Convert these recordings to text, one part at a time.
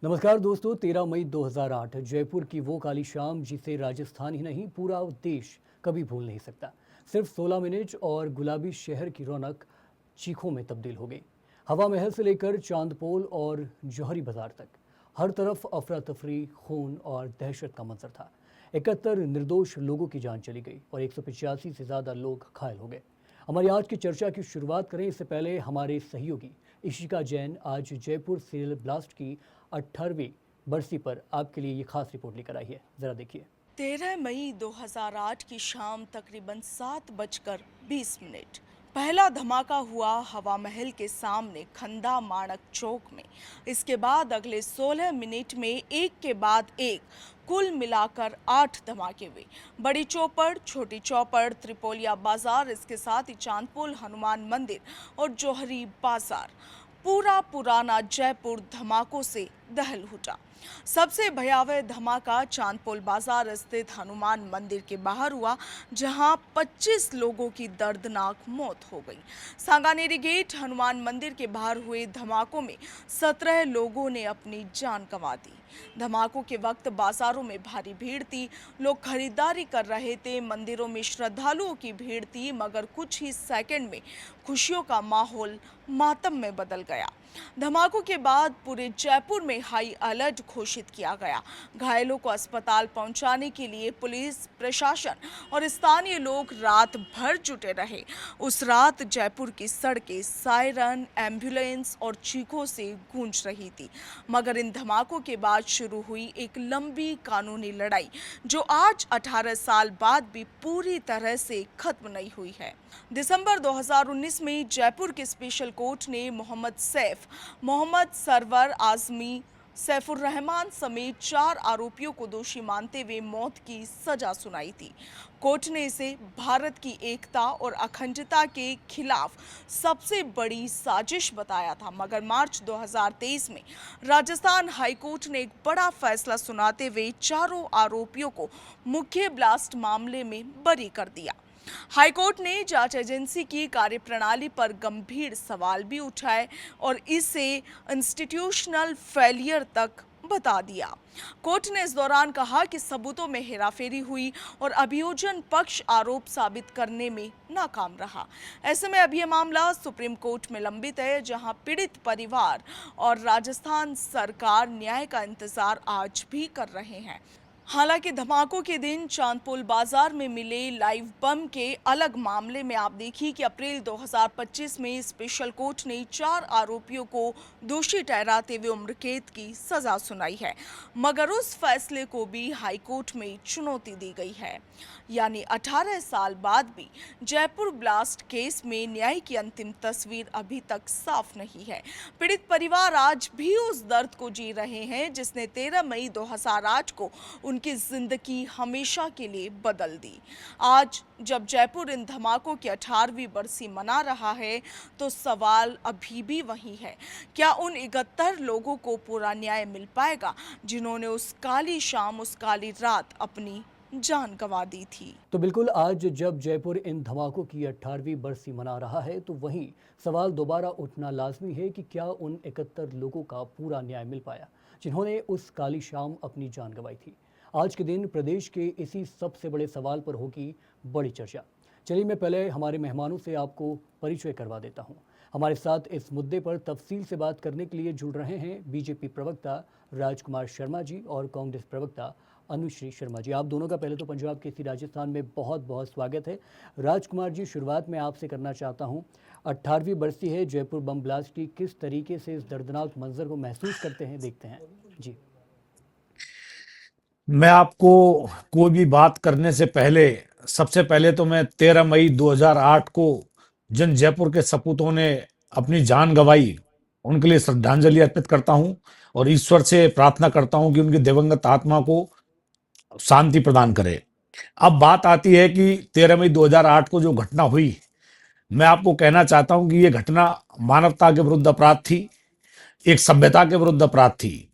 नमस्कार दोस्तों। 13 मई 2008 जयपुर की वो काली शाम जिसे राजस्थान ही नहीं पूरा देश कभी भूल नहीं सकता। सिर्फ 16 मिनट और गुलाबी शहर की रौनक चीखों में तब्दील हो गई। हवा महल से लेकर चांदपोल और जौहरी बाजार तक हर तरफ अफरा तफरी, खून और दहशत का मंजर था। 71 निर्दोष लोगों की जान चली गई और 185 से ज़्यादा लोग घायल हो गए। हमारी आज की चर्चा की शुरुआत करें इससे पहले हमारे सहयोगी इशिका जैन आज जयपुर सीरियल ब्लास्ट की 18वीं बरसी पर आपके लिए ये खास रिपोर्ट लेकर आई है। जरा देखिए। 13 मई 2008 की शाम तकरीबन 7:20 पहला धमाका हुआ हवा महल के सामने खंदा माणक चौक में। इसके बाद अगले 16 मिनट में एक के बाद एक कुल मिलाकर 8 धमाके हुए। बड़ी चौपड़, छोटी चौपड़, त्रिपोलिया बाजार, इसके साथ ही चांदपोल हनुमान मंदिर और जौहरी बाजार, पूरा पुराना जयपुर धमाकों से दहल उठा। सबसे भयावह धमाका चांदपोल बाजार स्थित हनुमान मंदिर के बाहर हुआ, जहां 25 लोगों की दर्दनाक मौत हो गई। सांगानेरी गेट हनुमान मंदिर के बाहर हुए धमाकों में 17 लोगों ने अपनी जान गंवा दी। धमाकों के वक्त बाजारों में भारी भीड़ थी, लोग खरीदारी कर रहे थे, मंदिरों में श्रद्धालुओं की भीड़ थी, मगर कुछ ही सेकंड में खुशियों का माहौल मातम में बदल गया। धमाकों के बाद पूरे जयपुर में हाई अलर्ट घोषित किया गया। घायलों को अस्पताल पहुंचाने के लिए पुलिस प्रशासन और स्थानीय लोग रात भर जुटे रहे। उस रात जयपुर की सड़कें सायरन, एम्बुलेंस और चीखों से गूंज रही थी। मगर इन धमाकों के बाद शुरू हुई एक लंबी कानूनी लड़ाई, जो आज 18 साल बाद भी पूरी तरह से खत्म नहीं हुई है। दिसंबर 2019 में जयपुर के स्पेशल कोर्ट ने मोहम्मद सैफ, मोहम्मद सरवर आजमी, सैफुर रहमान समेत 4 आरोपियों को दोषी मानते हुए मौत की सजा सुनाई थी। कोर्ट ने इसे भारत की एकता और अखंडता के खिलाफ सबसे बड़ी साजिश बताया था। मगर मार्च 2023 में राजस्थान हाईकोर्ट ने एक बड़ा फैसला सुनाते हुए चारों आरोपियों को मुख्य ब्लास्ट मामले में बरी कर दिया। हाईकोर्ट ने जांच एजेंसी की कार्यप्रणाली पर गंभीर सवाल भी उठाए और इसे इंस्टीट्यूशनल फेलियर तक बता दिया। कोर्ट ने इस दौरान कहा कि सबूतों में हेराफेरी हुई और अभियोजन पक्ष आरोप साबित करने में नाकाम रहा। ऐसे में अब यह मामला सुप्रीम कोर्ट में लंबित है, जहां पीड़ित परिवार और राजस्थान सरकार न्याय का इंतजार आज भी कर रहे हैं। हालांकि धमाकों के दिन चांदपोल बाजार में मिले लाइव बम के अलग मामले में आप देखिए कि अप्रैल 2025 में स्पेशल कोर्ट ने 4 आरोपियों को दोषी ठहराते हुए उम्र कैद की सजा सुनाई है। मगर उस फैसले को भी हाई कोर्ट में चुनौती दी गई है। यानी 18 साल बाद भी जयपुर ब्लास्ट केस में न्याय की अंतिम तस्वीर अभी तक साफ नहीं है। पीड़ित परिवार आज भी उस दर्द को जी रहे हैं जिसने 13 मई 2008 को उनकी जिंदगी हमेशा के लिए बदल दी। आज जब जयपुर इन धमाकों की 18वीं बरसी मना रहा है, तो सवाल अभी भी वही है, क्या उन 71 लोगों को पूरा न्याय मिल पाएगा जिन्होंने उस काली शाम, उस काली रात अपनी जान गंवा दी थी। तो बिल्कुल, आज जब जयपुर इन धमाकों की 18वीं बरसी मना रहा है, तो वहीं सवाल दोबारा उठना लाजमी है कि क्या उन 71 लोगों का पूरा न्याय मिल पाया जिन्होंने उस काली शाम अपनी जान गंवाई थी। आज के दिन प्रदेश के इसी सबसे बड़े सवाल पर होगी बड़ी चर्चा। चलिए, मैं पहले हमारे मेहमानों से आपको परिचय करवा देता हूं। हमारे साथ इस मुद्दे पर तफसील से बात करने के लिए जुड़ रहे हैं बीजेपी प्रवक्ता राजकुमार शर्मा जी और कांग्रेस प्रवक्ता अनुश्री शर्मा जी। आप दोनों का पहले तो पंजाब के इसी राजस्थान में बहुत बहुत स्वागत है। राजकुमार जी, शुरुआत में आपसे करना चाहता हूं, 18वीं बरसी है जयपुर बम ब्लास्ट की, किस तरीके से इस दर्दनाक मंजर को महसूस करते हैं, देखते हैं जी। मैं आपको कोई भी बात करने से पहले सबसे पहले तो मैं 13 मई 2008 को जिन जयपुर के सपूतों ने अपनी जान गंवाई, उनके लिए श्रद्धांजलि अर्पित करता हूं और ईश्वर से प्रार्थना करता हूं कि उनकी दिवंगत आत्मा को शांति प्रदान करे। अब बात आती है कि 13 मई 2008 को जो घटना हुई, मैं आपको कहना चाहता हूं कि यह घटना मानवता के विरुद्ध अपराध थी, एक सभ्यता के विरुद्ध अपराध थी।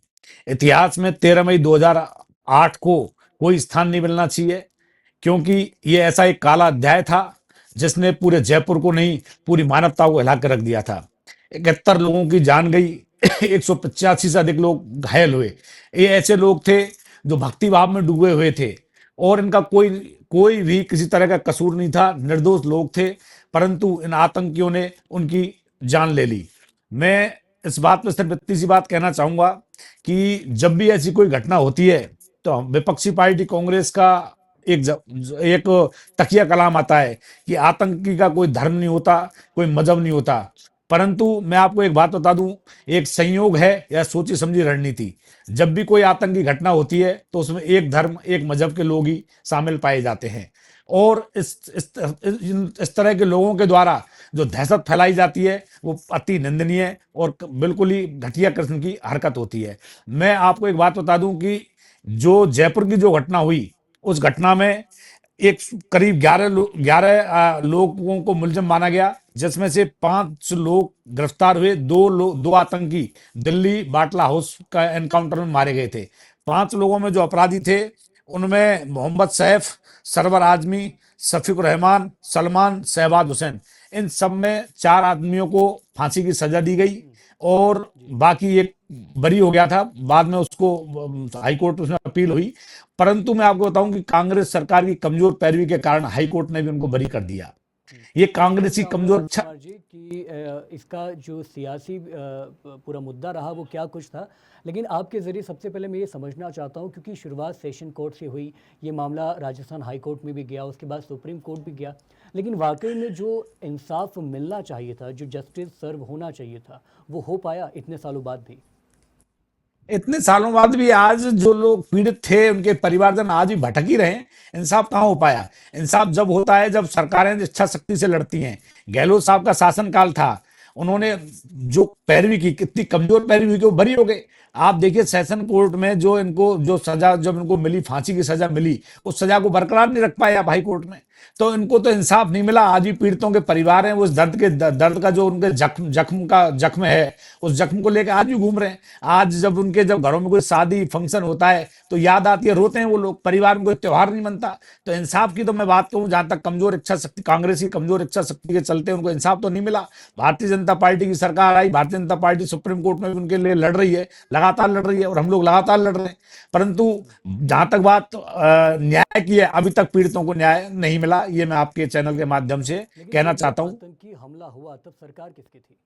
इतिहास में 13 मई 2008 को कोई स्थान नहीं मिलना चाहिए, क्योंकि ये ऐसा एक काला अध्याय था जिसने पूरे जयपुर को नहीं, पूरी मानवता को हिला के रख दिया था। 71 लोगों की जान गई, 185 से अधिक लोग घायल हुए। ये ऐसे लोग थे जो भक्ति भाव में डूबे हुए थे और इनका कोई कोई भी किसी तरह का कसूर नहीं था, निर्दोष लोग थे, परंतु इन आतंकियों ने उनकी जान ले ली। मैं इस बात पे सिर्फ इतनी सी बात कहना चाहूंगा कि जब भी ऐसी कोई घटना होती है तो विपक्षी पार्टी कांग्रेस का एक तकिया कलाम आता है कि आतंकी का कोई धर्म नहीं होता, कोई मजहब नहीं होता। परंतु मैं आपको एक बात बता दूं, एक संयोग है या सोची समझी रणनीति। जब भी कोई आतंकी घटना होती है तो उसमें एक धर्म, एक मजहब के लोग ही शामिल पाए जाते हैं और इस तरह के लोगों के द्वारा जो दहशत फैलाई जाती है वो अति निंदनीय और बिल्कुल ही घटिया किस्म की हरकत होती है। मैं आपको एक बात बता दूं कि जो जयपुर की जो घटना हुई, उस घटना में एक करीब 11 लोगों को मुलजिम माना गया, जिसमें से 5 लोग गिरफ्तार हुए। दो आतंकी दिल्ली बाटला हाउस का एनकाउंटर में मारे गए थे। 5 लोगों में जो अपराधी थे उनमें मोहम्मद सैफ, सरवर आजमी, शफीकुर रहमान, सलमान, शहबाज हुसैन, इन सब में 4 आदमियों को फांसी की सजा दी गई और बाकी एक बरी हो गया था। बाद में उसको हाई कोर्ट उसमें अपील हुई, परंतु मैं आपको बताऊं कि कांग्रेस सरकार की कमजोर पैरवी के कारण हाई कोर्ट ने भी उनको बरी कर दिया। ये कांग्रेस की चाहूँगा कमजोर राजकुमार जी कि इसका जो सियासी पूरा मुद्दा रहा वो क्या कुछ था, लेकिन आपके ज़रिए सबसे पहले मैं ये समझना चाहता हूँ, क्योंकि शुरुआत सेशन कोर्ट से हुई, ये मामला राजस्थान हाई कोर्ट में भी गया, उसके बाद सुप्रीम कोर्ट भी गया, लेकिन वाकई में जो इंसाफ मिलना चाहिए था, जो जस्टिस सर्व होना चाहिए था, वो हो पाया इतने सालों बाद भी? इतने सालों बाद भी आज जो लोग पीड़ित थे उनके परिवारजन आज भी भटक ही रहे हैं। इंसाफ कहाँ हो पाया? इंसाफ जब होता है जब सरकारें इच्छा शक्ति से लड़ती हैं। गहलोत साहब का शासनकाल था, उन्होंने जो पैरवी की, कितनी कमजोर पैरवी की, वो बरी हो गए। आप देखिए सेशन कोर्ट में जो इनको जो सजा जब इनको मिली, फांसी की सजा मिली, उस सजा को बरकरार नहीं रख पाए आप हाई कोर्ट में, तो इनको तो इंसाफ नहीं मिला। आज भी पीड़ितों के परिवार हैं, वो इस दर्द का जो उनके जख्म है, उस जख्म को लेकर आज भी घूम रहे हैं। आज जब घरों में कोई शादी फंक्शन होता है तो याद आती है, रोते हैं वो लोग, परिवार में कोई त्योहार नहीं मनता। तो इंसाफ की तो मैं बात कहूं, जहां तक कमजोर इच्छा शक्ति, कांग्रेस की कमजोर इच्छा शक्ति के चलते उनको इंसाफ तो नहीं मिला। भारतीय जनता पार्टी की सरकार आई, Bharatiya Janata party supreme court में भी उनके लिए लड़ रही है, लगातार लड़ रही है और हम लोग लगातार लड़ रहे हैं, परंतु जहां तक बात न्याय की है, अभी तक पीड़ितों को न्याय नहीं मिला। ये मैं आपके चैनल के माध्यम से लेकिन कहना जब चाहता हूं। आतंकी हमला हुआ तब सरकार किसकी थी?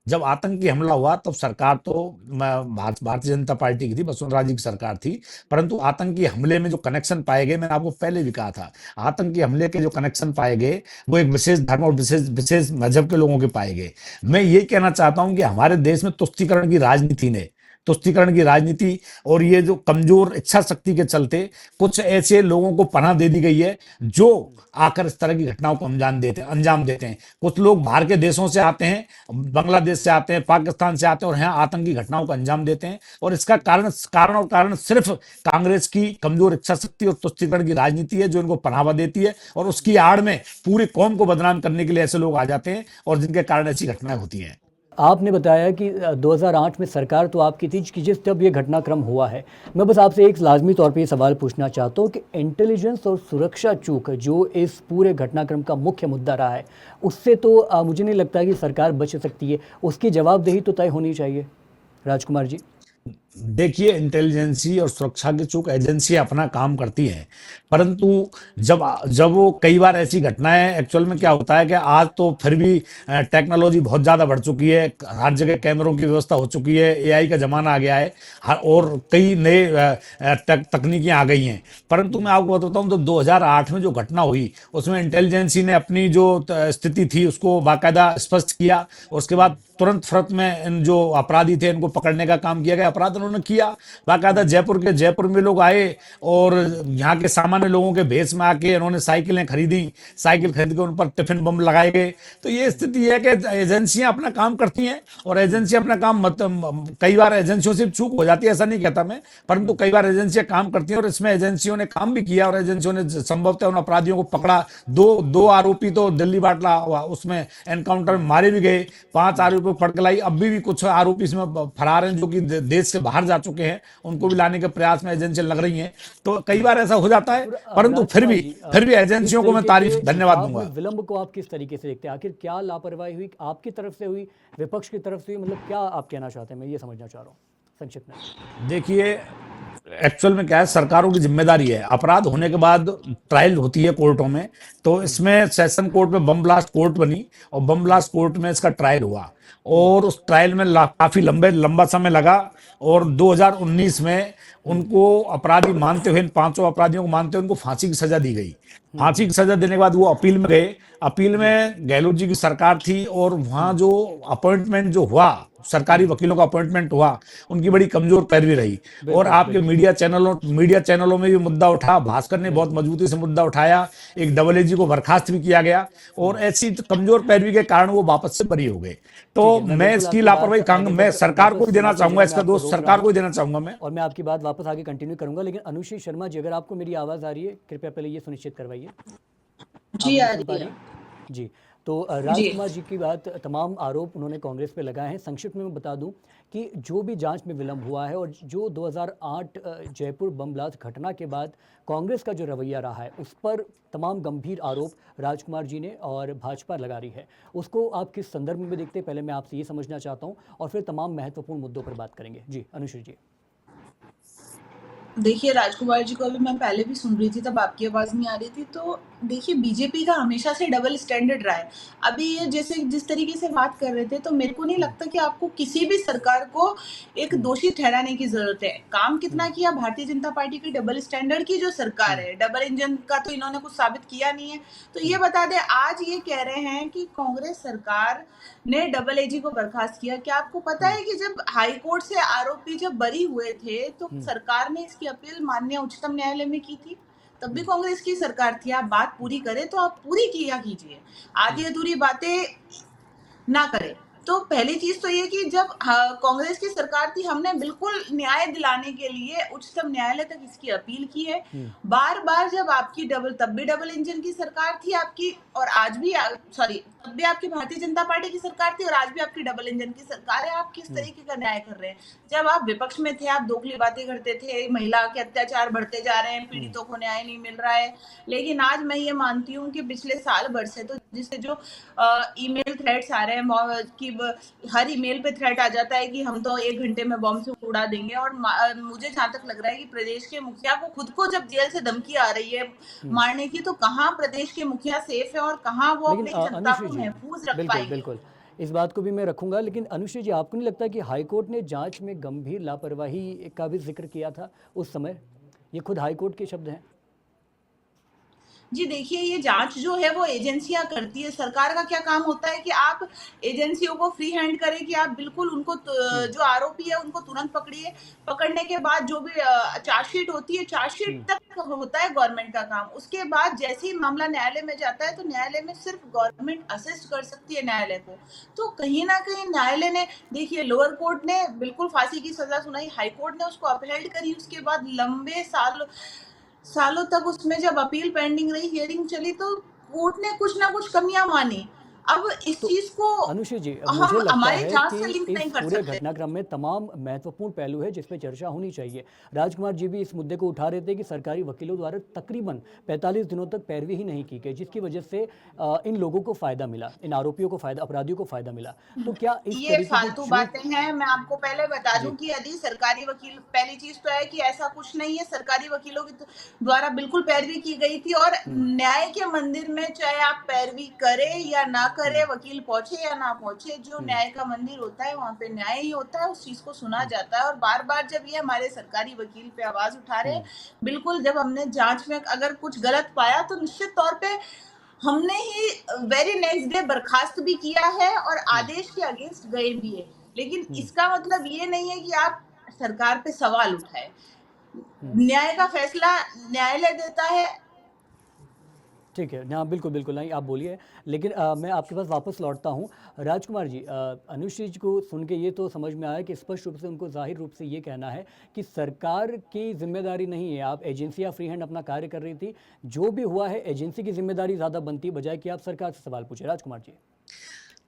जब आतंकी हमला हुआ तब सरकार तो भारतीय जनता पार्टी की थी, वसुंधरा जी की सरकार थी, परंतु आतंकी हमले में जो कनेक्शन पाए गए, मैंने आपको पहले भी कहा था, आतंकी हमले के जो कनेक्शन पाए गए वो एक विशेष धर्म और विशेष विशेष मजहब के लोगों के पाए गए। मैं ये कहना चाहता हूं कि हमारे देश में तुष्टीकरण की राजनीति और ये जो कमजोर इच्छा शक्ति के चलते कुछ ऐसे लोगों को पनाह दे दी गई है जो आकर इस तरह की घटनाओं को अंजाम देते हैं। कुछ लोग बाहर के देशों से आते हैं, बांग्लादेश से आते हैं, पाकिस्तान से आते हैं और यहाँ आतंकी घटनाओं को अंजाम देते हैं, और इसका कारण सिर्फ कांग्रेस की कमजोर इच्छा शक्ति और तुष्टीकरण की राजनीति है जो इनको पनाह देती है, और उसकी आड़ में पूरी कौम को बदनाम करने के लिए ऐसे लोग आ जाते हैं और जिनके कारण ऐसी घटनाएं होती हैं। आपने बताया कि 2008 में सरकार तो आपकी थी कि जिस तब ये घटनाक्रम हुआ है। मैं बस आपसे एक लाजमी तौर पे ये सवाल पूछना चाहता हूँ कि इंटेलिजेंस और सुरक्षा चूक जो इस पूरे घटनाक्रम का मुख्य मुद्दा रहा है, उससे तो मुझे नहीं लगता कि सरकार बच सकती है, उसकी जवाबदेही तो तय होनी चाहिए। राजकुमार जी। देखिए, इंटेलिजेंसी और सुरक्षा की चूक एजेंसियां अपना काम करती हैं, परंतु जब जब वो कई बार ऐसी घटनाएं, एक्चुअल में क्या होता है कि आज तो फिर भी टेक्नोलॉजी बहुत ज़्यादा बढ़ चुकी है, हर जगह कैमरों की व्यवस्था हो चुकी है, एआई का ज़माना आ गया है, और कई नए तकनीकियाँ आ गई हैं। परंतु मैं आपको बताता हूँ, जब 2008 में जो घटना हुई उसमें इंटेलिजेंसी ने अपनी जो स्थिति थी उसको बाकायदा स्पष्ट किया, और उसके बाद तुरंत फरत में इन जो अपराधी थे इनको पकड़ने का काम किया गया। अपराध उन्होंने किया बाकायदा, जयपुर में लोग आए और यहाँ के सामान्य लोगों के भेष में आके उन्होंने साइकिलें खरीदी, साइकिल खरीद के उन पर टिफिन बम लगाए गए। तो ये स्थिति है कि एजेंसियां अपना काम करती हैं, और एजेंसियां अपना काम कई बार एजेंसियों से चूक हो जाती है, ऐसा नहीं कहता मैं, परंतु कई बार एजेंसियां काम करती हैं और इसमें एजेंसियों ने काम भी किया और एजेंसियों ने संभवतः उन अपराधियों को पकड़ा। दो आरोपी तो दिल्ली बाटला उसमें एनकाउंटर में मारे भी गए, 5 आरोपी पकड़ के लाई। अभी भी कुछ आरोपी इसमें फरार हैं जो कि देश से बाहर बाहर जा चुके हैं, उनको भी लाने के प्रयास में एजेंसियां लग रही हैं। तो कई बार ऐसा हो जाता है, और परंतु राजकुमार जी, फिर भी इस एजेंसियों को मैं तरीके तारीफ के धन्यवाद हिसाब में दूंगा। विलंब को आप किस तरीके से देखते हैं? आखिर क्या लापरवाही हुई, आपकी तरफ से हुई, विपक्ष की तरफ से हुई, मतलब क्या आप कहना चाहते हैं? मैं ये समझना चाह रहा हूँ संक्षिप्त में। देखिए, एक्चुअल में क्या है, सरकारों की जिम्मेदारी है, अपराध होने के बाद ट्रायल होती है कोर्टों में। तो इसमें सेशन कोर्ट में बम ब्लास्ट कोर्ट बनी और बम ब्लास्ट कोर्ट में इसका ट्रायल हुआ, और उस ट्रायल में काफी लंबा समय लगा। और 2019 में उनको अपराधी मानते हुए, इन पांचों अपराधियों को मानते हुए उनको फांसी की सजा दी गई। फांसी की सजा देने के बाद वो अपील में गए। अपील में गहलोत जी की सरकार थी, और वहां जो अपॉइंटमेंट जो हुआ, सरकारी वकीलों का अपॉइंटमेंट हुआ, उनकी बड़ी कमजोर पैरवी रही। और बिल्कुल आपके बिल्कुल मीडिया चैनलों में भी मुद्दा उठा, भास्कर ने बहुत बिल्कुल। मजबूती से मुद्दा उठाया, एक डबल एजी को बर्खास्त भी किया गया, और ऐसी कमजोर पैरवी के कारण वो वापस से बरी हो गए। ठीक तो है, मैं मैं बिल्कुल इसकी आपकी बात लापरवाही आगे मैं तक सरकार को वापस ही देना लाते चाहूंगा, हुए मैं इसका आपको दोष रोक रहा सरकार को हूँ, ही देना चाहूंगा मैं। और मैं आपकी बात वापस आगे कंटिन्यू करूंगा, लेकिन अनुश्री शर्मा जी, अगर आपको मेरी आवाज़ आ रही है, कृपया पहले ये सुनिश्चित करवाइए। आप जी मुझे आ सुन पा रही रही है। हैं? जी। तो जी राजकुमार जी की बात, तमाम आरोप उन्होंने कांग्रेस पे लगाए हैं। संक्षिप्त में मैं बता दूं कि जो भी जांच में विलंब हुआ है, और जो 2008 जयपुर बम ब्लास्ट घटना के बाद कांग्रेस का जो रवैया रहा है, उस पर तमाम गंभीर आरोप राजकुमार जी ने और भाजपा लगा रही है। उसको आप किस संदर्भ में देखते हैं, पहले मैं आपसे ये समझना चाहता हूँ, और फिर तमाम महत्वपूर्ण मुद्दों पर बात करेंगे। जी अनुश्री जी। देखिए, राजकुमार जी को अभी मैं पहले भी सुन रही थी, तब आपकी आवाज़ नहीं आ रही थी। तो देखिए, बीजेपी का हमेशा से डबल स्टैंडर्ड रहा है। अभी ये जैसे जिस तरीके से बात कर रहे थे, तो मेरे को नहीं हम्म, लगता कि आपको किसी भी सरकार को एक हम्म, दोषी ठहराने की ज़रूरत है। काम कितना हम्म, किया भारतीय जनता पार्टी की डबल स्टैंडर्ड की जो सरकार हम्म, है, डबल इंजन का तो इन्होंने कुछ साबित किया नहीं है। तो ये हम्म, बता दें, आज ये कह रहे हैं कि कांग्रेस सरकार ने डबल एजी को बर्खास्त किया। क्या आपको पता हम्म, है कि जब हाई कोर्ट से आरोपी जब बरी हुए थे, तो हम्म, सरकार ने इसकी अपील माननीय उच्चतम न्यायालय में की थी? तब भी हम्म, कांग्रेस की सरकार थी। आप बात पूरी करें तो आप पूरी किया कीजिए। हम्म, आधी अधूरी बातें ना करें। तो पहली चीज़ तो ये कि जब कांग्रेस की सरकार थी, हमने बिल्कुल न्याय दिलाने के लिए उच्चतम न्यायालय तक इसकी अपील की है। हम्म, बार-बार जब आपकी तब भी डबल इंजन की सरकार थी आपकी, और आज भी सॉरी, तब भी आपकी भारतीय जनता पार्टी की सरकार थी, और आज भी आपकी डबल इंजन की सरकार है। आप किस हम्म, तरीके का न्याय कर रहे हैं? जब आप विपक्ष में थे, आप दोगली बातें करते थे, महिला के अत्याचार बढ़ते जा रहे हैं, हम्म, पीड़ितों को न्याय नहीं मिल रहा है। लेकिन आज मैं ये मानती हूँ कि पिछले साल भर से, तो जिससे जो ईमेल थ्रेट्स आ रहे हैं कि हर ईमेल पे थ्रेट आ जाता है कि हम तो 1 घंटे में बम से उड़ा देंगे, और मुझे जहाँ तक लग रहा है कि प्रदेश के मुखिया को खुद को जब जेल से धमकी आ रही है हम्म। मारने की, तो कहाँ प्रदेश के मुखिया सेफ है और कहाँ वो लेकिन अपनी जनता अनुश्री को जी, महफूज रख बिल्कुल पाएंगे। बिल्कुल, इस बात को भी मैं रखूंगा, लेकिन अनुश्री जी, आपको नहीं लगता कि हाईकोर्ट ने जांच में गंभीर लापरवाही का भी जिक्र किया था उस समय? ये खुद हाईकोर्ट के शब्द हैं। जी देखिए, ये जाँच जो है वो एजेंसियाँ करती है। सरकार का क्या काम होता है कि आप एजेंसियों को फ्री हैंड करें कि आप बिल्कुल उनको हम्म, जो आरोपी है उनको तुरंत पकड़िए। पकड़ने के बाद जो भी चार्जशीट होती है, चार्जशीट हम्म, तक होता है गवर्नमेंट का काम। उसके बाद जैसे ही मामला न्यायालय में जाता है, तो न्यायालय में सिर्फ़ गवर्नमेंट असिस्ट कर सकती है न्यायालय को। तो कहीं न कहीं न्यायालय ने, देखिए, लोअर कोर्ट ने बिल्कुल फांसी की सज़ा सुनाई, हाई कोर्ट ने उसको अपहेल्ड करी। उसके बाद लंबे सालों तक उसमें जब अपील पेंडिंग रही, हियरिंग चली, तो कोर्ट ने कुछ ना कुछ कमियां मानी। अब इस तो चीज को अनुश्री जी, मुझे हम लगता हमारी है जांच कि से लिंक इस नहीं कर पूरे सकते। घटनाक्रम में तमाम महत्वपूर्ण पहलू है जिस पे चर्चा होनी चाहिए। राजकुमार जी भी इस मुद्दे को उठा रहे थे कि सरकारी वकीलों द्वारा तकरीबन 45 दिनों तक पैरवी ही नहीं की गई, जिसकी वजह से इन लोगों को फ़ायदा मिला, इन आरोपियों को फ़ायदा, अपराधियों को फ़ायदा मिला। तो क्या इस ये तरीके की फालतू चूक। बातें हैं। मैं आपको पहले बता दूं जी। कि यदि सरकारी वकील, पहली चीज तो है कि ऐसा कुछ नहीं है, सरकारी वकीलों के द्वारा बिल्कुल पैरवी की गई थी। और हम्म, न्याय के मंदिर में चाहे आप पैरवी करें या ना करें, हम्म, वकील पहुंचे या ना पहुंचे, जो हम्म, न्याय का मंदिर होता है वहां पे न्याय ही होता है, उस चीज को सुना हम्म, जाता है। और बार बार जब ये हमारे सरकारी वकील पे आवाज उठा रहे हैं, हम्म, बिल्कुल, जब हमने जांच में अगर कुछ गलत पाया, तो निश्चित तौर पे हमने ही वेरी नेक्स्ट डे बर्खास्त भी किया है और हम्म, आदेश के अगेंस्ट गए भी है। लेकिन हम्म, इसका मतलब ये नहीं है कि आप सरकार पे सवाल उठाएं। हम्म। न्याय का फैसला न्यायालय देता है। ठीक है, हाँ बिल्कुल बिल्कुल, नहीं आप बोलिए, लेकिन मैं आपके पास वापस लौटता हूँ। राजकुमार जी, अनुश्री जी को सुन के ये तो समझ में आया कि स्पष्ट रूप से उनको जाहिर रूप से ये कहना है कि सरकार की जिम्मेदारी नहीं है, आप एजेंसियाँ फ्री हैंड अपना कार्य कर रही थी, जो भी हुआ है एजेंसी की जिम्मेदारी ज़्यादा बनती है बजाय कि आप सरकार से सवाल पूछे। राजकुमार जी।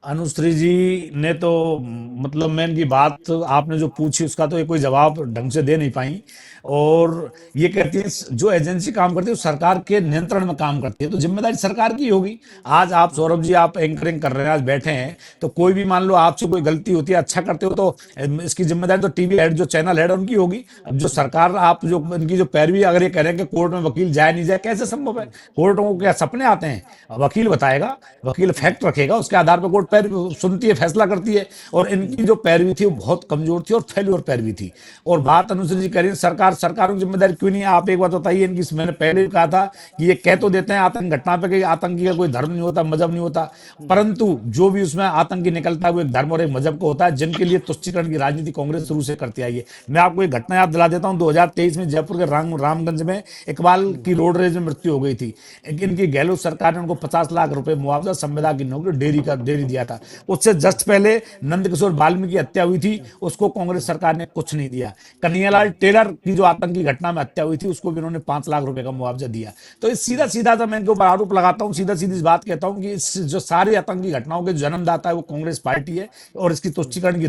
अनुश्री जी ने तो मतलब मैं इनकी बात आपने जो पूछी उसका तो ये कोई जवाब ढंग से दे नहीं पाई। और ये कहती है जो एजेंसी काम करती है वो सरकार के नियंत्रण में काम करती है, तो जिम्मेदारी सरकार की होगी। आज आप सौरभ जी आप एंकरिंग कर रहे हैं, आज बैठे हैं, तो कोई भी मान लो आपसे कोई गलती होती है, अच्छा करते हो तो इसकी जिम्मेदारी तो टीवी हेड जो चैनल हेड उनकी होगी। अब जो सरकार आप जो इनकी जो पैरवी अगर ये कह रहे हैं कि कोर्ट में वकील जाए नहीं जाए, कैसे संभव है? कोर्टों को क्या सपने आते हैं? वकील बताएगा, वकील फैक्ट रखेगा, उसके आधार पर कोर्ट पैर सुनती है, फैसला करती है। और इनकी जो पैरवी थी वो बहुत कमजोर थी और फेल्योर पैरवी थी। और बात अनुसूचित जी करें सरकारों की जिम्मेदारी क्यों नहीं है? आप एक बात बताइए इनकी। मैंने पहले भी कहा था कि ये कह तो देते हैं आतंक घटना पे कि आतंकी का कोई धर्म नहीं होता, मजहब नहीं होता, परंतु जो भी उसमें आतंकी निकलता है वो एक धर्म और एक मजहब का होता है, जिनके लिए तुष्टीकरण की राजनीति कांग्रेस शुरू से करती आई है। मैं आपको एक घटना याद दिला देता हूं। 2023 में जयपुर के रामगंज में इकबाल की रोड रेज में मृत्यु हो गई थी। इनकी गहलोत सरकार ने उनको 50 लाख रुपए मुआवजा संविदा की नौकरी डेयरी दिया था। उससे जस्ट पहले नंदकिशोर वाल्मीकि की हत्या हुई थी, उसको कांग्रेस सरकार ने कुछ नहीं दिया। कन्हैयालाल टेलर की जो आतंकी घटना में हत्या हुई थी उसको भी उन्होंने 5 लाख रुपए का मुआवजा दिया। तो इस सीधा सीधा तो मैं इनके ऊपर आरोप लगाता हूं, सीधा सीधी बात कहता हूं कि इस जो सारी आतंकी घटनाओं के जन्मदाता है वो कांग्रेस पार्टी है और इसकी तुष्टीकरण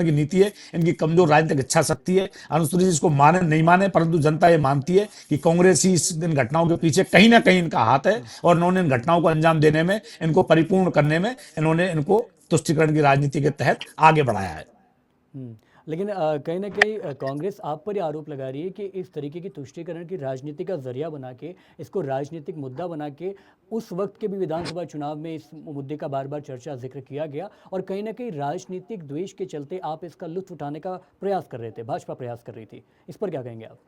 की नीति है। इनकी कमजोर राजनीतिक इच्छा शक्ति है। अनुसूचित इसको माने नहीं माने, परंतु जनता ये मानती है कि कांग्रेस ही इन घटनाओं के पीछे कहीं ना कहीं इनका हाथ है और इन्होंने इन घटनाओं को अंजाम देने में, इनको परिपूर्ण करने में इन्होंने इनको तुष्टीकरण की राजनीति के तहत आगे बढ़ाया है। लेकिन कहीं ना कहीं कांग्रेस आप पर ये आरोप लगा रही है कि इस तरीके की तुष्टीकरण की राजनीति का जरिया बना के, इसको राजनीतिक मुद्दा बना के, उस वक्त के भी विधानसभा चुनाव में इस मुद्दे का बार बार चर्चा जिक्र किया गया और कहीं ना कहीं राजनीतिक द्वेष के चलते आप इसका लुत्फ उठाने का प्रयास कर रहे थे, भाजपा प्रयास कर रही थी। इस पर क्या कहेंगे आप?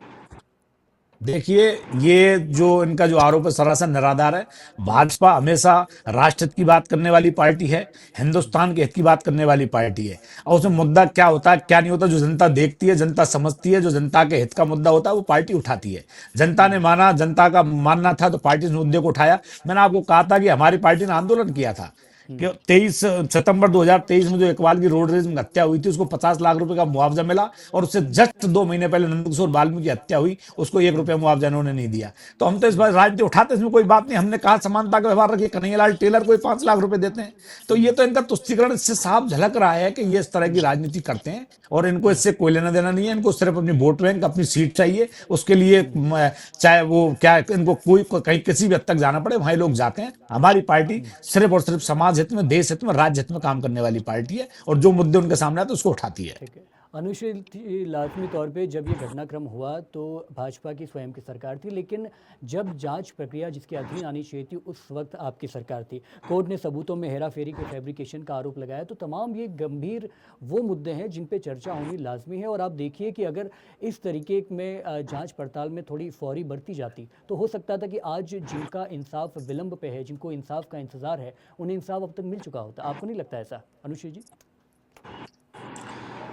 देखिए, ये जो इनका जो आरोप है सरासर निराधार है। भाजपा हमेशा राष्ट्र हित की बात करने वाली पार्टी है, हिंदुस्तान के हित की बात करने वाली पार्टी है। और उसमें मुद्दा क्या होता है क्या नहीं होता, जो जनता देखती है, जनता समझती है, जो जनता के हित का मुद्दा होता है वो पार्टी उठाती है। जनता ने माना, जनता का मानना था तो पार्टी ने मुद्दे को उठाया। मैंने आपको कहा था कि हमारी पार्टी ने आंदोलन किया था कि 23 सितंबर 2023 में जो इकबाल की रोड रेज में हत्या हुई थी उसको 50 लाख रुपए का मुआवजा मिला और उससे जस्ट 2 महीने पहले नंदकिशोर वाल्मीकि की हत्या हुई, उसको 1 रुपया मुआवजा इन्होंने नहीं दिया। तो हम तो इस बार राजनीति उठाते, इसमें कोई बात नहीं। हमने कहा समानता का व्यवहार रखिए। कन्हैयालाल टेलर को 5 लाख रुपए देते हैं, तो ये तो इनका तुष्टीकरण इससे साफ झलक रहा है कि ये इस तरह की राजनीति करते हैं और इनको इससे कोई लेना देना नहीं है। इनको सिर्फ अपनी वोट बैंक, अपनी सीट चाहिए। उसके लिए चाहे वो क्या, इनको कोई कहीं किसी भी हद तक जाना पड़े वहां लोग जाते हैं। हमारी पार्टी सिर्फ और सिर्फ समाज हित में, देश हित में, राज्य हित में काम करने वाली पार्टी है और जो मुद्दे उनके सामने आते हैं उसको उठाती है। ठीक है। अनुचित लाजमी तौर पे जब ये घटनाक्रम हुआ तो भाजपा की स्वयं की सरकार थी, लेकिन जब जांच प्रक्रिया जिसके अधीन आनी चाहिए थी उस वक्त आपकी सरकार थी। कोर्ट ने सबूतों में हेराफेरी के फैब्रिकेशन का आरोप लगाया। तो तमाम ये गंभीर वो मुद्दे हैं जिन पे चर्चा होनी लाजमी है। और आप देखिए कि अगर इस तरीके में जांच पड़ताल में थोड़ी फौरी बरती जाती तो हो सकता था कि आज जिनका इंसाफ विलंब पे है, जिनको इंसाफ का इंतजार है, उन्हें इंसाफ अब तक मिल चुका होता। आपको नहीं लगता ऐसा अनुश्री जी?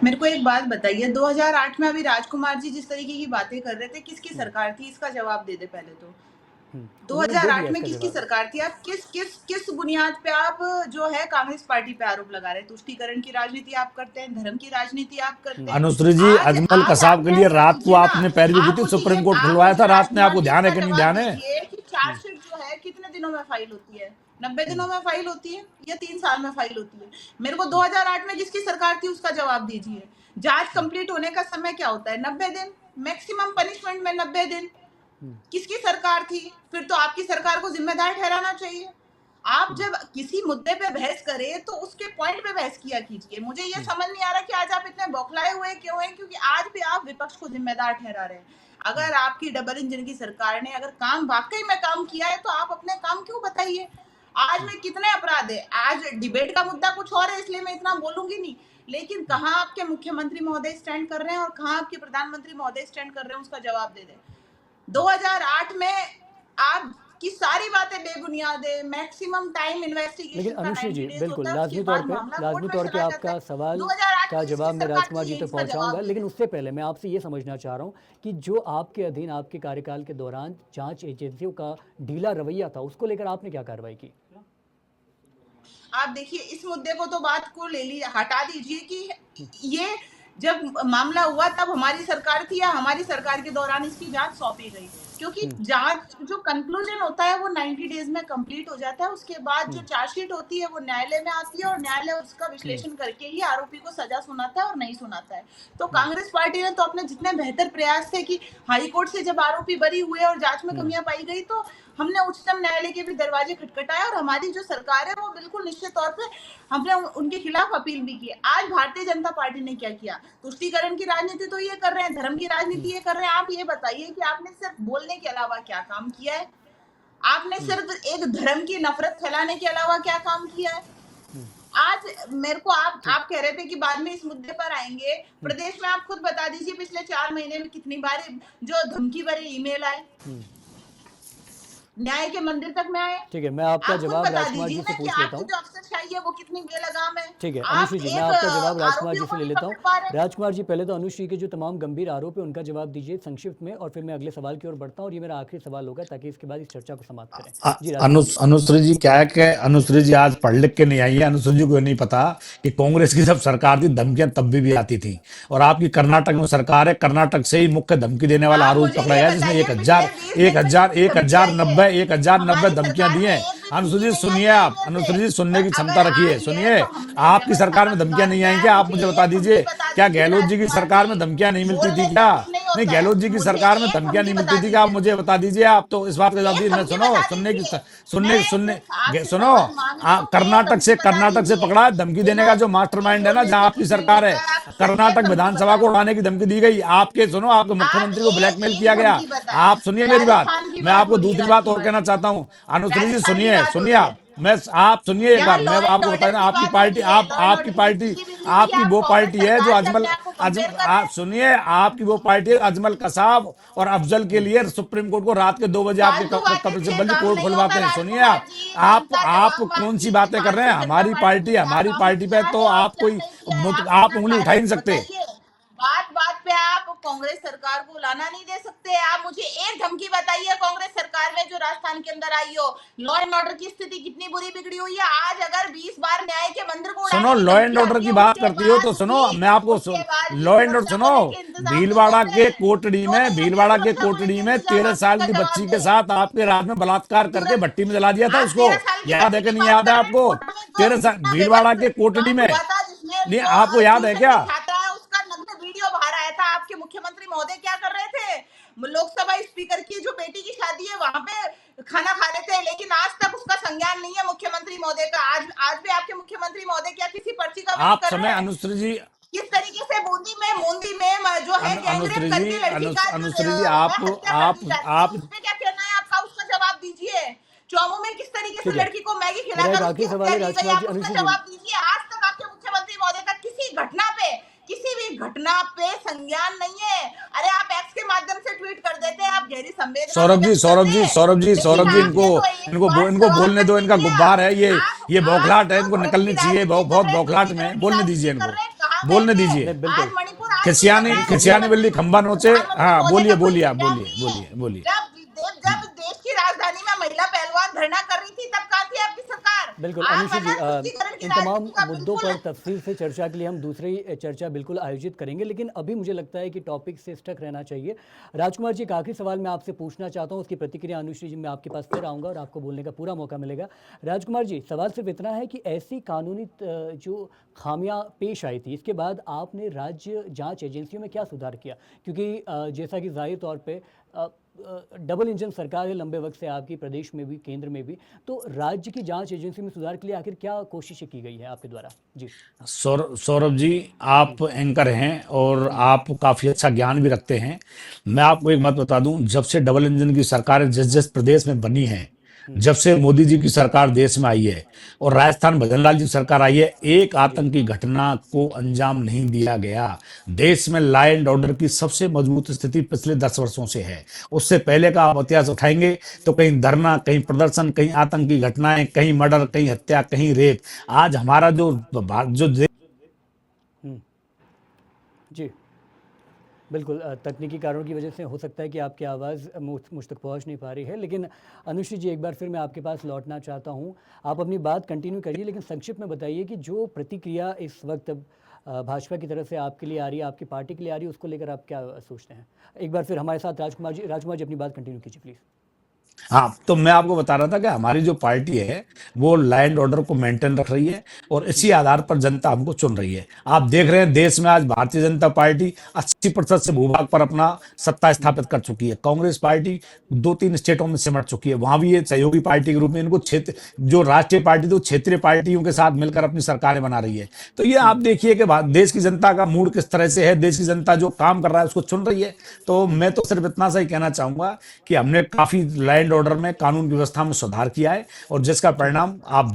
मेरे को एक बात बताइए, 2008 में अभी राजकुमार जी जिस तरीके की बातें कर रहे थे, किसकी सरकार थी? इसका जवाब दे दे पहले तो। उन्होंने दे 2008 दिया में इसका किसकी जवाब। सरकार थी? आप किस बुनियाद पे आप जो है कांग्रेस पार्टी पे आरोप लगा रहे हैं? तुष्टीकरण की राजनीति आप करते हैं, धर्म की राजनीति आप करते हैं। अनुश्री जी, आज अजमल आज कसाब आप के लिए फैसला रात को कीजिए ना। आपने पैरवी की आप थी, मुझे सुप्रीम ये कोर्ट आप खुलवाया मुझे था रात में। राजकुमार आपको जी ध्यान है इसका कि नहीं जवाब ध्यान है? दीजिए कि चार्जशीट जो है कितने दिनों में फाइल होती है? 90 दिनों में फाइल होती है या 3 साल में फाइल होती है? मेरे को 2008 में जिसकी सरकार थी उसका जवाब दीजिए। जांच कंप्लीट होने का समय क्या होता है? 90 दिन। मैक्सिमम पनिशमेंट में 90 दिन। किसकी सरकार थी? फिर तो आपकी सरकार को जिम्मेदार ठहराना चाहिए। आप जब किसी मुद्दे पे बहस करें तो उसके पॉइंट पे बहस किया कीजिए। मुझे ये समझ नहीं आ रहा कि आज आप इतने बौखलाए हुए क्यों हैं, क्योंकि आज भी आप विपक्ष को जिम्मेदार ठहरा रहे हैं। अगर आपकी डबल इंजन की सरकार ने अगर काम वाकई में काम किया है तो आप अपने काम क्यों बताइए। आज में कितने अपराध है? आज डिबेट का मुद्दा कुछ और है, इसलिए मैं इतना बोलूंगी नहीं, लेकिन कहाँ आपके मुख्यमंत्री महोदय स्टैंड कर रहे हैं और कहाँ आपके प्रधानमंत्री महोदय स्टैंड कर रहे हैं, उसका जवाब दे दें। 2008 में आपकी सारी बातें बेबुनियाद है। मैक्सिमम टाइम लेकिन इन्वेस्टिगेशन का अनुश्री 90 जी, डेज बिल्कुल होता है, उसके बाद मामला कोर्ट लाजमी में तौर पे चला जाता आपका है। सवाल 2008 का में जिसकी जवाब मैं सरकार राजकुमार थी जी तक इसका पहुंचाऊंगा, जवाब लेकिन दे। उससे पहले मैं आपसे ये समझना चाह रहा हूं कि जो आपके अधीन आपके कार्यकाल के दौरान जांच एजेंसियों का ढीला रवैया था, उसको लेकर आपने क्या कार्रवाई की? आप देखिए, इस मुद्दे को तो बात को ले ली, हटा दीजिए कि ये जब मामला हुआ तब हमारी सरकार थी या हमारी सरकार के दौरान इसकी जांच सौंपी गई? क्योंकि जांच जो कंक्लूजन होता है वो 90 डेज में कंप्लीट हो जाता है। उसके बाद जो चार्जशीट होती है वो न्यायालय में आती है और न्यायालय उसका विश्लेषण करके ही आरोपी को सजा सुनाता है और नहीं सुनाता है। तो कांग्रेस पार्टी ने तो अपने जितने बेहतर प्रयास थे कि हाई कोर्ट से जब आरोपी बरी हुए और जांच में कमियां पाई गई तो हमने उच्चतम न्यायालय के भी दरवाजे खटखटाए और हमारी जो सरकार है वो बिल्कुल निश्चित तौर पे हमने उनके खिलाफ अपील भी की। आज भारतीय जनता पार्टी ने क्या किया? तुष्टीकरण की राजनीति तो ये कर रहे हैं, धर्म की राजनीति ये कर रहे हैं। आप ये बताइए कि आपने सिर्फ बोलने के अलावा क्या काम किया है? आपने सिर्फ एक धर्म की नफरत फैलाने के अलावा क्या काम किया है? आज मेरे को आप कह रहे थे कि बाद में इस मुद्दे पर आएंगे। प्रदेश में आप खुद बता दीजिए पिछले 4 महीने में कितनी बार जो धमकी भरे ईमेल आए न्याय के मंदिर तक में आए। ठीक है, मैं आपका आप खुद जवाब बता राजकुमार दीजिए जी से ना कि पूछ लेता आपकी हूँ। जो अफसरशाही है वो कितनी बेलगाम है। ठीक है आप अनुश्री जी, मैं एक आपका जवाब राजकुमार जी आरोपियों से को ले नहीं लेता पकड़ हूँ। पा रहे। राजकुमार जी, पहले तो अनुश्री के जो तमाम गंभीर आरोप है उनका जवाब दीजिए संक्षिप्त में, और फिर मैं अगले सवाल की ओर बढ़ता हूँ और ये मेरा आखिरी सवाल होगा ताकि इसके बाद इस चर्चा को समाप्त करें। जी राजकुमार जी। अनुश्री जी क्या है कि अनुश्री जी आज पढ़ लिख के नहीं आई है। अनुश्री जी को नहीं पता कि कांग्रेस की जब सरकार थी धमकियां तब भी आती थी, और आपकी कर्नाटक में सरकार है, कर्नाटक से ही मुख्य धमकी देने वाला आप आरोपी मुझे पकड़ा ये गया जिसने बताइए पिछले 20 दिन में कितनी धमकी आई है? 1090 हमारी धमकियां सरकार दी में हैं। एक भी अनुश्री धमकी जी नहीं आई सुनिए, है आप इनमें अनुश्री से। जी सुनने की और क्षमता अगर रखिए, आई है सुनिए। तो हमने आपकी व्यवस्था सरकार का में धमकियां सुधार नहीं किया आई है। क्या? आप मुझे मुझे बता एक दीजिए, धमकी बता क्या दीजिए गहलोत जी की राजकुमार सरकार में जी। धमकियां नहीं मिलती थी बोलने से क्या? कुछ नहीं नहीं, होता है। गहलोत जी की मुझे सरकार में एक धमकियां धमकी नहीं बता मिलती थी क्या? आप दीजिए। मुझे बता दीजिए। आप तो इस बात का जवाब एक दीजिए। मैं धमकी सुनो, बता सुनने की दीजिए। सुनने मैं सुनने सिर्फ आपसे सुनो। शपथ मांग रही हूँ। एक कर्नाटक से धमकी बता दीजिए। पकड़ा है, धमकी देने बिना का जो झूठ मास्टरमाइंड है ना, बोलने जहां से आपकी कुछ नहीं सरकार है। होता है। आप सिर्फ एक कर्नाटक धमकी विधानसभा को बताइए। उड़ाने की धमकी दी गई। आपके सुनो, आपके आप मुख्यमंत्री को ब्लैकमेल एक किया गया। धमकी बताएं। आप सुनिए मेरी बात। राजस्थान की मैं बात आपको हो रही है दूसरी बात और राजकुमार कहना जी। चाहता हूँ। अनुश्री जी राजस्थान की सुनिए, बात हो सुनिए रही है। आप सुनिए एक यहाँ बार। लॉ मैं एंड आपको ऑर्डर बताया ना, की आपकी बात हो पार्टी रही है। लॉ एंड आपकी ऑर्डर की पार्टी बिजली बिजली हुई है। आपकी आप वो कांग्रेस पार्टी है जो सरकार से अजमल अपने आप को कंपेयर कर रहे आप हैं। सुनिए, आपकी वो पार्टी है अजमल कसाब और अफजल के लिए सुप्रीम कोर्ट को रात के 2 बजे आपके फालतू बातें कब्र से से बल्कि काम कोर्ट नहीं होता खुलवाते हैं। सुनिए, राजकुमार जी। जनता आप जवाब कौन मांगती सी है कि बातें कर रहे हैं? भारतीय जनता पार्टी ने क्या हमारी काम पार्टी पे किया तो है और आप क्या कोई नहीं किया है। आप आप अपना उंगली उठा ही नहीं कार्य सकते। बताइए। बात बात पे आप कांग्रेस सरकार को लाना नहीं दे सकते। आप मुझे एक धमकी बताइए कांग्रेस सरकार में जो राजस्थान के अंदर आई हो। लॉ एंड ऑर्डर की स्थिति कितनी बुरी बिगड़ी हुई है। आज अगर 20 बार न्याय के मंदिर को सुनो, उड़ाने की लॉ एंड धमकी ऑर्डर आती की है बात करती हो तो सुनो, मैं आपको उसके बाद भी लॉ एंड ऑर्डर सुरक्षा सुनो। को लेके इंतजाम नहीं कर रहे हैं। क्यों नहीं कर रहे सुरक्षा को लेके भीलवाड़ा के इंतजाम? कोटड़ी आप में इसका 13 जवाब साल की दें। बच्ची के साथ आपके रात में बलात्कार करके सूरत भट्टी में जला दिया था आप उसको। 13 साल की याद बच्ची है कि की नहीं? बात याद है कर रहे हैं। आपको? कोटा में जो 13 साल इतना भीलवाड़ा बेबस के कोटड़ी कांड में। हुआ था जिसमें नहीं, जो आपको याद है ट्यूशन क्या? की छात्रा है उसका नग्न वीडियो बाहर आया था। आपके मुख्यमंत्री महोदय क्या कर रहे थे? लोकसभा स्पीकर की जो बेटी की शादी है वहां पे खाना खा रहे थे, लेकिन आज तक उसका संज्ञान नहीं है मुख्यमंत्री महोदय का। आज भी आपके मुख्यमंत्री महोदय क्या किसी पर्ची का वेट आप कर समय रहे हैं? अनुश्री जी किस तरीके से बूंदी में जो है गैंगरेप अनुश्री जी करके लड़की का जो अनुश्री जी है हत्या कर दी जाती है, आप उस पे क्या कहना है आपका? उसका जवाब दीजिए। चौमू में किस तरीके से ठीक है, लड़की को मैगी मेरा एक खिलाकर उसकी आखिरी सवाल हत्या है की गई, राजकुमार जी। आप उसका अनुश्री जी, जवाब दीजिए। आज तक आपके मुख्यमंत्री महोदय का किसी भी घटना पे संज्ञान नहीं है। अरे आप एक्स के माध्यम से ट्वीट कर देते हैं, आप गहरी संवेदना भी व्यक्त करते हैं, लेकिन इनको आपने तो एक बार इनको सवाल बोलने तक दो। नहीं इनका किया। गुब्बार है आप ये आज बौखलाहट है, जो इनको धर्म की निकलनी चाहिए राजनीति कर बहुत रहे हैं, बौखलाहट तुष्टीकरण में। की बोलने दीजिए राजनीति कर इनको, रहे हैं, कहाँ गए बोलने थे? दीजिए। नहीं बिल्कुल। आज मणिपुर आज भी कर रहे हैं खिसियानी मुख्यमंत्री। बिल्ली खंबा नोचे। प्रधानमंत्री हाँ, महोदय का कोई बोलिए आप, संज्ञान नहीं है। बोलिए। जब देश की राजधानी में महिला पहलवान धरना कर रही थी तब कहाँ थी आपकी सरकार? बिल्कुल आप अनुश्री है जी, ना तुष्टीकरण की इन तमाम राजनीति का मुद्दों बिल्कुल पर तफसील से चर्चा के लिए हम दूसरी चर्चा बिल्कुल आयोजित करेंगे, लेकिन अभी मुझे लगता है कि टॉपिक से स्टक रहना चाहिए। राजकुमार जी, एक आखिरी सवाल मैं आपसे पूछना चाहता हूँ, उसकी प्रतिक्रिया अनुश्री जी मैं आपके पास फिर आऊँगा और आपको बोलने का पूरा मौका मिलेगा। राजकुमार जी, सवाल सिर्फ इतना है कि ऐसी कानूनी जो खामियां पेश आई थी, इसके बाद आपने राज्य जांच एजेंसियों में क्या सुधार किया? क्योंकि जैसा कि जाहिर तौर पे डबल इंजन सरकार है लंबे वक्त से आपकी, प्रदेश में भी केंद्र में भी, तो राज्य की जांच एजेंसी में सुधार के लिए आखिर क्या कोशिशें की गई है आपके द्वारा? जी। सौरभ जी, आप एंकर हैं और आप काफ़ी अच्छा ज्ञान भी रखते हैं। मैं आपको एक बात बता दूं, जब से डबल इंजन की सरकार जिस जिस प्रदेश में बनी है, जब से मोदी जी की सरकार देश में आई है और राजस्थान भजनलाल जी की सरकार आई है, एक आतंकी घटना को अंजाम नहीं दिया गया। देश में लॉ एंड ऑर्डर की सबसे मजबूत स्थिति पिछले 10 वर्षों से है। उससे पहले का आप इतिहास उठाएंगे तो कहीं धरना, कहीं प्रदर्शन, कहीं आतंकी घटनाएं, कहीं मर्डर, कहीं हत्या, कहीं रेप। आज हमारा जो जी बिल्कुल, तकनीकी कारणों की वजह से हो सकता है कि आपकी आवाज़ मुझ तक पहुँच नहीं पा रही है, लेकिन अनुश्री जी एक बार फिर मैं आपके पास लौटना चाहता हूँ। आप अपनी बात कंटिन्यू करिए, लेकिन संक्षिप्त में बताइए कि जो प्रतिक्रिया इस वक्त भाजपा की तरफ से आपके लिए आ रही है, आपकी पार्टी के लिए आ रही है, उसको लेकर आप क्या सोचते हैं? एक बार फिर हमारे साथ राजकुमार जी अपनी बात कंटिन्यू कीजिए प्लीज़। हाँ, तो मैं आपको बता रहा था कि हमारी जो पार्टी है वो लॉ एंड ऑर्डर को मेंटेन रख रही है और इसी आधार पर जनता हमको चुन रही है। आप देख रहे हैं देश में आज भारतीय जनता पार्टी 80% से भूभाग पर अपना सत्ता स्थापित कर चुकी है। कांग्रेस पार्टी 2-3 स्टेटों में सिमट चुकी है, वहां भी ये सहयोगी पार्टी के रूप में इनको क्षेत्र जो राष्ट्रीय पार्टी थी क्षेत्रीय पार्टियों के साथ मिलकर अपनी सरकारें बना रही है। तो ये आप देखिए कि देश की जनता का मूड किस तरह से है, देश की जनता जो काम कर रहा है उसको चुन रही है। तो मैं तो सिर्फ इतना सा ही कहना चाहूंगा कि हमने काफी लॉ एंड ऑर्डर में, कानून व्यवस्था में सुधार किया है और जिसका परिणाम आप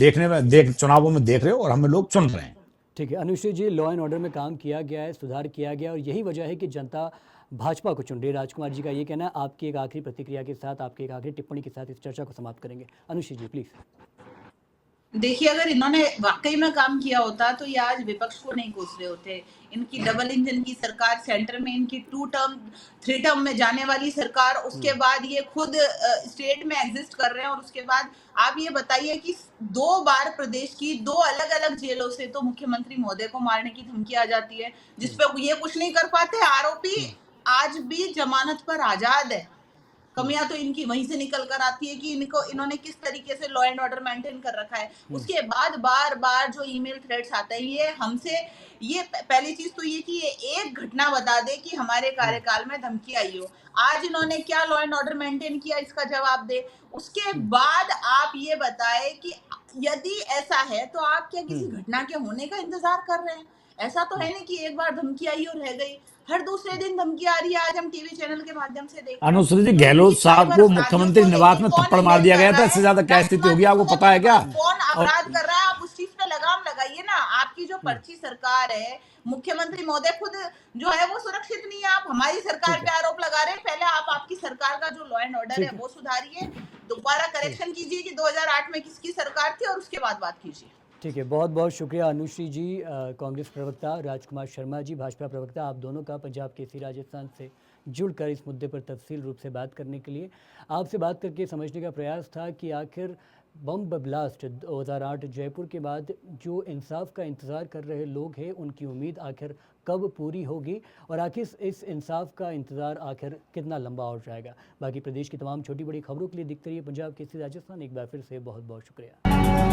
चुनावों में देख रहे हो और हमें लोग चुन रहे हैं। ठीक है अनुश्री जी, लॉ एंड ऑर्डर में काम किया गया है, सुधार किया गया और यही वजह है कि जनता भाजपा को चुन रही है। राजकुमार जी का ये कहना है। आपकी एक आखिरी प्रतिक्रिया के साथ, आपकी एक आखिरी टिप्पणी के साथ इस चर्चा को समाप्त करेंगे। अनुश्री जी प्लीज। देखिए, अगर इन्होंने वाकई में काम किया होता तो ये आज विपक्ष को नहीं कोस रहे होते। इनकी डबल इंजन की सरकार, सेंटर में इनकी 2 टर्म 3 टर्म में जाने वाली सरकार, उसके बाद ये खुद स्टेट में एग्जिस्ट कर रहे हैं और उसके बाद आप ये बताइए कि 2 बार प्रदेश की 2 अलग-अलग जेलों से तो मुख्यमंत्री महोदय को मारने की धमकी आ जाती है, जिसपे ये कुछ नहीं कर पाते। आरोपी आज भी जमानत पर आजाद है। कमियां तो इनकी वहीं से निकल कर आती है कि इन्होंने किस तरीके से लॉ एंड ऑर्डर मेंटेन कर रखा है। उसके बाद बार बार जो ईमेल थ्रेड्स आते हैं, ये हमसे, ये पहली चीज तो ये कि ये एक घटना बता दे कि हमारे कार्यकाल में धमकी आई हो। आज इन्होंने क्या लॉ एंड ऑर्डर मेंटेन किया, इसका जवाब दे। उसके बाद आप ये बताए कि यदि ऐसा है तो आप क्या किसी घटना के होने का इंतजार कर रहे हैं? ऐसा तो है नहीं कि एक बार धमकी आई और रह गई, हर दूसरे दिन धमकी आ रही है। आज हम टीवी चैनल के माध्यम से देख रहे हैं। अनुश्री जी, तो गहलोत इनकी साहब साइबर को अपराधियों मुख्यमंत्री को निवास लेके में कौन थप्पड़ मार ईमेल दिया कर गया रहा था, है, इससे ज्यादा क्या स्थिति होगी आपको पता है क्या? कौन और अपराध कर रहा है, आप उस चीज पे लगाम लगाइए ना। आपकी जो पर्ची सरकार है, मुख्यमंत्री महोदय खुद जो है वो सुरक्षित नहीं है। आप हमारी सरकार ठीक पे है, आरोप लगा रहे हैं। पहले आप आपकी सरकार का जो लॉ एंड ऑर्डर है ठीक है, वो सुधारिए, दोबारा करेक्शन कीजिए कि 2008 में किसकी सरकार थी और उसके बाद बात कीजिए। ठीक है। बहुत बहुत शुक्रिया अनुश्री जी, कांग्रेस प्रवक्ता राजकुमार शर्मा जी, भाजपा प्रवक्ता, आप दोनों का पंजाब केसरी राजस्थान से जुड़कर इस मुद्दे पर तफसील रूप से बात करने के लिए। आपसे बात करके समझने का प्रयास था कि आखिर बम ब्लास्ट 2008 जयपुर के बाद जो इंसाफ का इंतज़ार कर रहे लोग हैं, उनकी उम्मीद आखिर कब पूरी होगी और आखिर इस इंसाफ का इंतज़ार आखिर कितना लंबा और जाएगा। बाकी प्रदेश की तमाम छोटी बड़ी खबरों के लिए दिखते रहिए पंजाब केसरी राजस्थान। एक बार फिर से बहुत बहुत शुक्रिया।